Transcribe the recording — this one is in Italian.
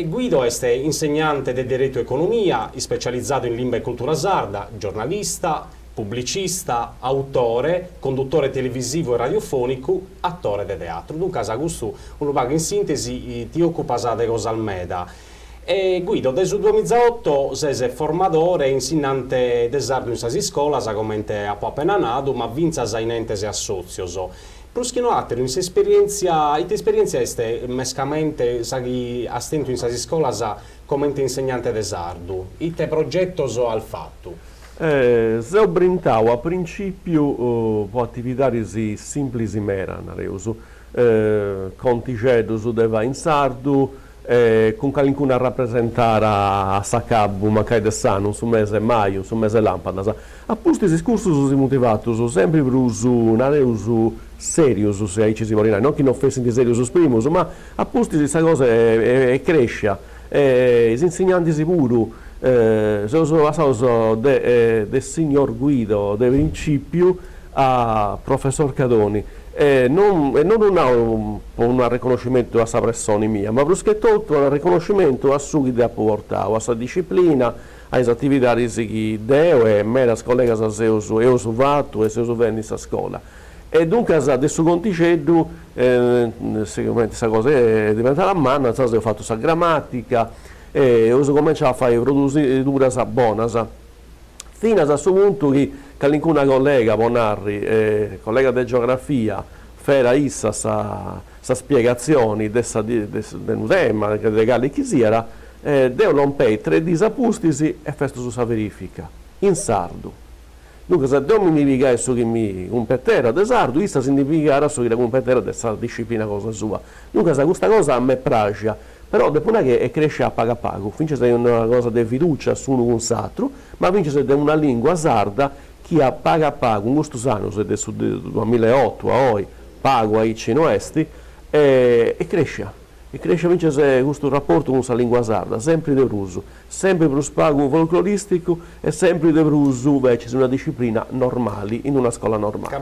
Guido è insegnante di diritto e economia, specializzato in lingua e cultura sarda, giornalista, pubblicista, autore, conduttore televisivo e radiofonico, attore di teatro. Dunque, Augusto, un pago in sintesi, ti occupa di cosa Almeda. Guido, dal 2008 sei formatore e insegnante di sardo in sasi scuola, come a appena nato, ma vinza in entes assozioso. Proschino altro, in esperienza è mescamente astento in sasi scuola come insegnante di sardo. Ite progetto al fatto? Se ho brintau a principio attività semplici mera, contigedo deva in sardo, con qualcuno a rappresentare a Sacabbu, Macai de Sano, su mese maio, su mese lampada. A questi discorsi sono motivati sempre per uso serio, se ai ci si morirà, non che non fessi di serio su primo, ma a questi questa cosa cresce, gli insegnanti sicuro. Sono passato del signor Guido del principio a professor Cadoni non un riconoscimento a questa persona mia, ma più che tutto un riconoscimento a su che ha portato, a questa disciplina, alle attività che deo e me la collega ho fatto e ho venuto in questa scuola. E dunque adesso conticedo, sicuramente questa cosa è diventata a mano, ho fatto questa grammatica, e ho cominciato a fare produtture buone, fino a questo punto che qualcuna collega, Bonarri, collega di geografia, farà issa questa spiegazione del tema, che legali chi sia, devono poi 3 disapustisi e festo su sa verifica, in sardo. Dunque, se devo significare su che mi competera di sardo, issa significherà su che la competera di questa disciplina cosa sua. Dunque, se questa cosa a me piace, però dopo non è che cresce a pago a pago, finché sei una cosa di fiducia su uno con l'altro, ma finché sei una lingua sarda che a pago a pago, un gusto sano, se del 2008 a oggi, pago ai cinoesti, e cresce. E cresce finché sei questo rapporto con questa lingua sarda, sempre di uso, sempre per lo spago folcloristico e sempre di uso invece di una disciplina normale, in una scuola normale.